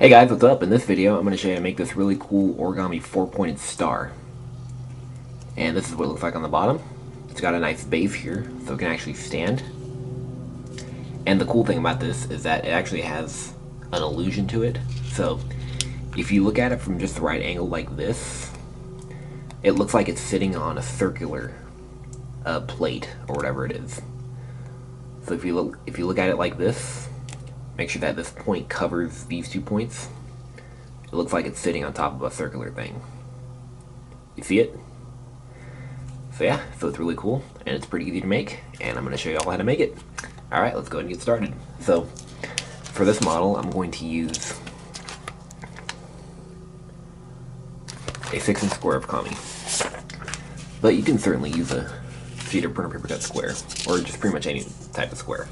Hey guys, what's up? In this video, I'm going to show you how to make this really cool origami four-pointed star. And this is what it looks like on the bottom. It's got a nice base here, so it can actually stand. And the cool thing about this is that it actually has an illusion to it. So, if you look at it from just the right angle like this, it looks like it's sitting on a circular plate, or whatever it is. So if you look at it like this, make sure that this point covers these 2 points. It looks like it's sitting on top of a circular thing. You see it? So yeah, so it's really cool, and it's pretty easy to make, and I'm going to show you all how to make it. Alright, let's go ahead and get started. So, for this model, I'm going to use a 6-inch square of kami. But you can certainly use a sheet of printer paper cut square, or just pretty much any type of square.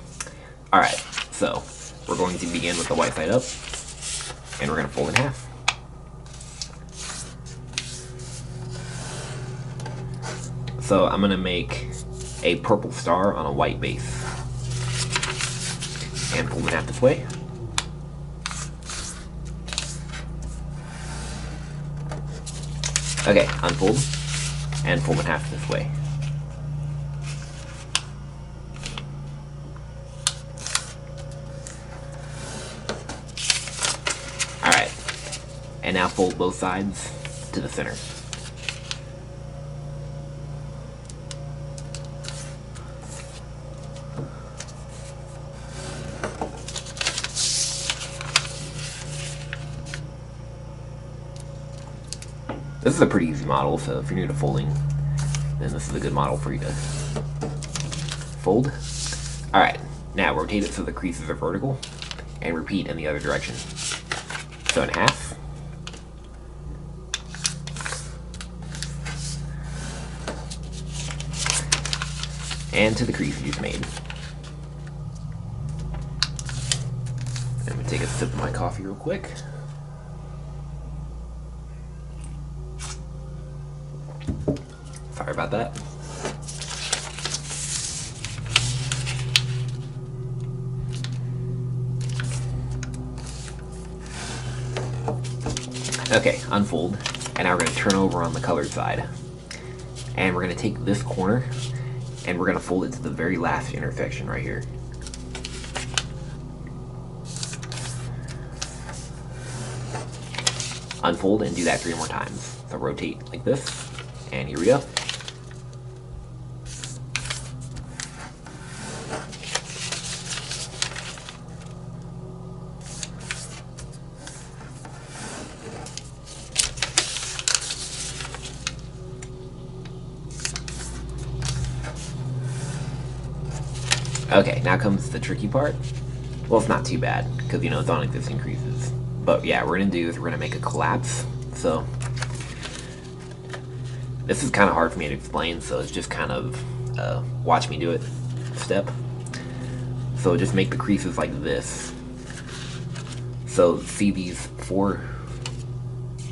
Alright, so we're going to begin with the white side up, and we're going to fold in half. So I'm going to make a purple star on a white base, and fold in half this way. Okay, unfold, and fold in half this way. Alright, and now fold both sides to the center. This is a pretty easy model, so if you're new to folding, then this is a good model for you to fold. Alright, now rotate it so the creases are vertical, and repeat in the other direction. So in half. And to the crease you just made. Let me take a sip of my coffee real quick. Sorry about that. Okay, unfold, and now we're going to turn over on the colored side. And we're going to take this corner, and we're going to fold it to the very last intersection right here. Unfold and do that 3 more times. So rotate like this, and here we go. Okay, now comes the tricky part. Well, it's not too bad, because, you know, it's on existing creases. But yeah, we're going to do is we're going to make a collapse. So, this is kind of hard for me to explain, so it's just kind of watch me do it step. So just make the creases like this. So see these 4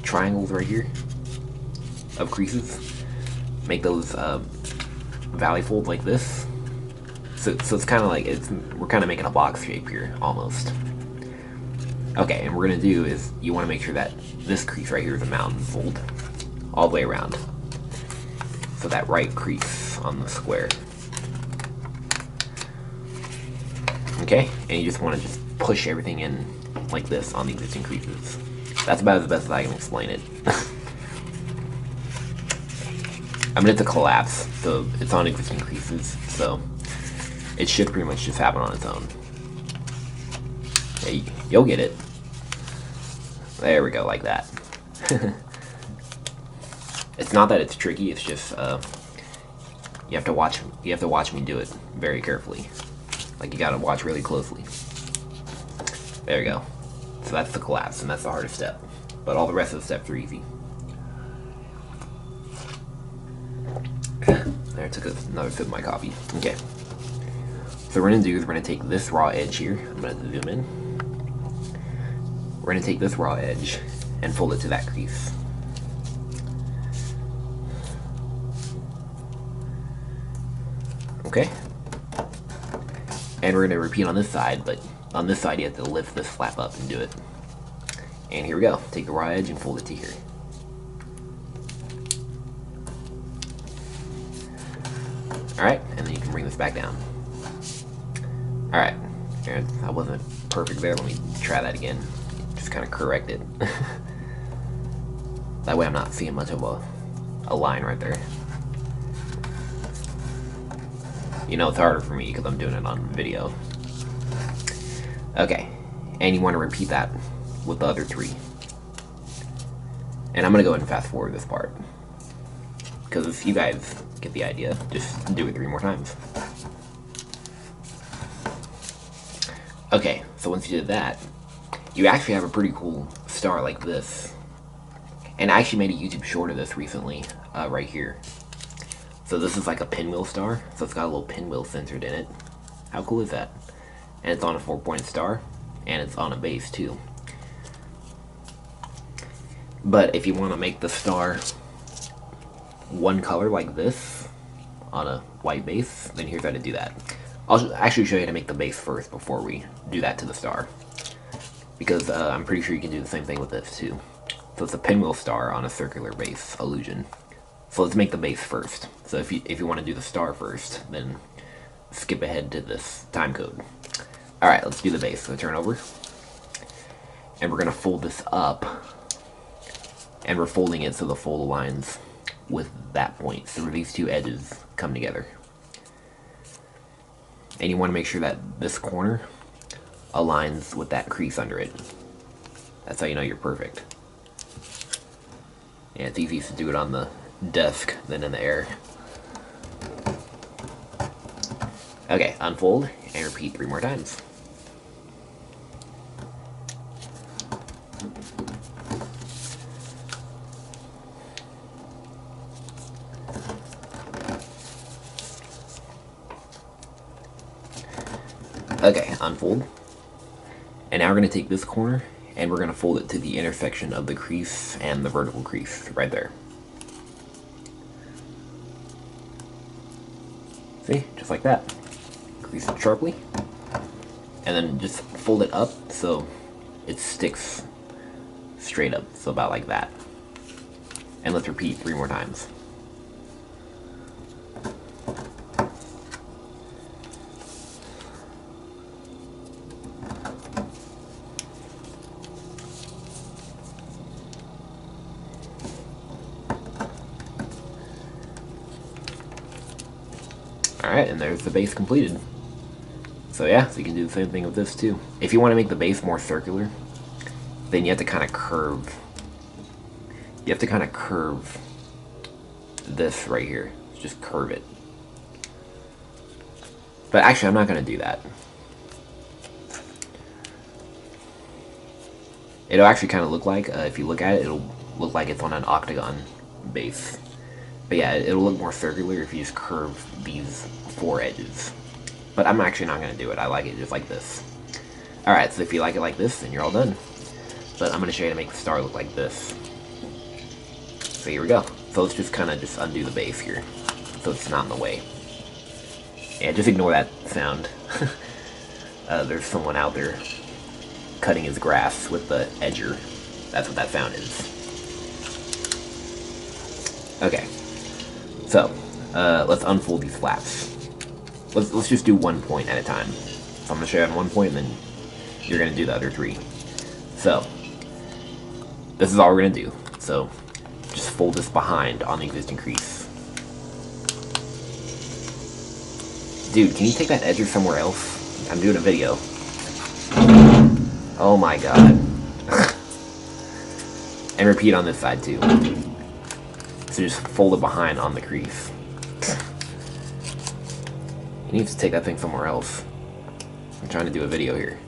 triangles right here of creases? Make those valley folds like this. So it's kind of like, we're kind of making a box shape here, almost. Okay, and what we're going to do is, you want to make sure that this crease right here is a mountain fold, all the way around. So that right crease on the square. Okay, and you just want to just push everything in like this on the existing creases. That's about as best as I can explain it. I mean, it's a collapse, so it's on existing creases, so it should pretty much just happen on its own. Yeah, you'll get it. There we go, like that. It's not that it's tricky, it's just you have to watch me do it very carefully. Like, you gotta watch really closely. There you go. So that's the collapse, and that's the hardest step. But all the rest of the steps are easy. There, I took another sip of my coffee. Okay. So what we're gonna do is we're gonna take this raw edge here. I'm gonna zoom in. We're gonna take this raw edge and fold it to that crease. Okay. And we're gonna repeat on this side, but on this side you have to lift this flap up and do it. And here we go. Take the raw edge and fold it to here. Alright, and then you can bring this back down. Alright, that wasn't perfect there. Let me try that again. Just kind of correct it. That way I'm not seeing much of a line right there. You know, it's harder for me because I'm doing it on video. Okay, and you want to repeat that with the other 3. And I'm going to go ahead and fast forward this part. Because if you guys get the idea, just do it 3 more times. Okay, so once you did that, you actually have a pretty cool star like this. And I actually made a YouTube short of this recently, right here. So this is like a pinwheel star, so it's got a little pinwheel centered in it. How cool is that? And it's on a 4-point star, and it's on a base too. But if you want to make the star one color like this, on a white base, then here's how to do that. I'll actually show you how to make the base first before we do that to the star. Because I'm pretty sure you can do the same thing with this too. So it's a pinwheel star on a circular base illusion. So let's make the base first. So if you want to do the star first, then skip ahead to this time code. Alright, let's do the base. So turn over. And we're going to fold this up. And we're folding it so the fold aligns with that point. So these 2 edges come together. And you want to make sure that this corner aligns with that crease under it. That's how you know you're perfect. Yeah, it's easier to do it on the desk than in the air. Okay, unfold and repeat 3 more times. Okay, unfold. And now we're going to take this corner and we're going to fold it to the intersection of the crease and the vertical crease right there. See? Just like that. Crease it sharply. And then just fold it up so it sticks straight up. So about like that. And let's repeat 3 more times. Alright, and there's the base completed. So yeah, so you can do the same thing with this too. If you want to make the base more circular, then you have to kind of curve. You have to kind of curve this right here. Just curve it. But actually, I'm not going to do that. It'll actually kind of look like, if you look at it, it'll look like it's on an octagon base. But yeah, it'll look more circular if you just curve these 4 edges. But I'm actually not going to do it. I like it just like this. Alright, so if you like it like this, then you're all done. But I'm going to show you how to make the star look like this. So here we go. So let's just kind of just undo the base here. So it's not in the way. Yeah, just ignore that sound. There's someone out there cutting his grass with the edger. That's what that sound is. Okay. So, let's unfold these flaps. Let's just do 1 point at a time. So I'm going to show you on 1 point, and then you're going to do the other 3. So, this is all we're going to do. So, just fold this behind on the existing crease. Dude, can you take that edger somewhere else? I'm doing a video. Oh my god. And repeat on this side too. So just fold it behind on the crease. You need to take that thing somewhere else. I'm trying to do a video here.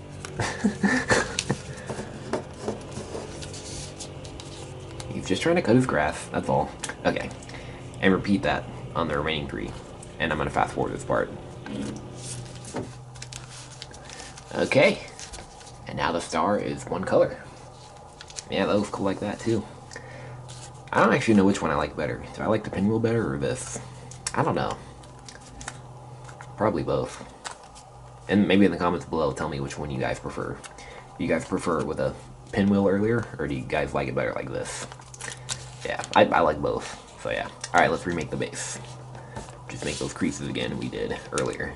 He's just trying to cut his grass, that's all. Okay. And repeat that on the remaining 3. And I'm going to fast forward this part. Okay. And now the star is 1 color. Yeah, that looks cool like that too. I don't actually know which one I like better. Do I like the pinwheel better or this? I don't know. Probably both. And maybe in the comments below, tell me which one you guys prefer. You guys prefer with a pinwheel earlier, or do you guys like it better like this? Yeah, I like both. So yeah. Alright, let's remake the base. Just make those creases again we did earlier.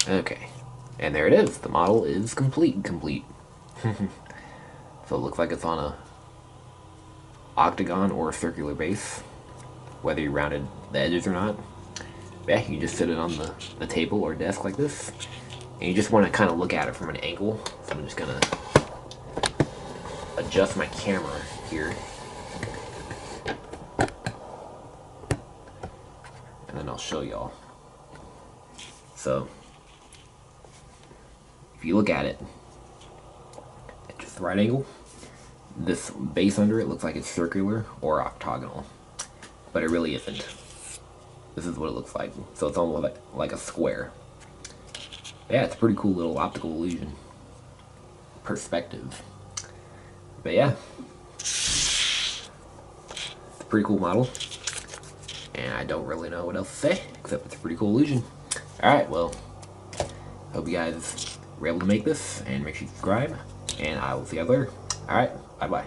Okay. And there it is. The model is complete. So it looks like it's on a octagon or a circular base, whether you rounded the edges or not. Yeah, you can just sit it on the table or desk like this, and you just want to kind of look at it from an angle. So I'm just gonna adjust my camera here, and then I'll show y'all. So if you look at it at just the right angle, this base under it looks like it's circular or octagonal, but it really isn't. This is what it looks like. So it's almost like a square. Yeah, it's a pretty cool little optical illusion. Perspective. But yeah, it's a pretty cool model. And I don't really know what else to say, except it's a pretty cool illusion. Alright, well, hope you guys were able to make this, and make sure you subscribe, and I will see you guys later. Alright, bye-bye.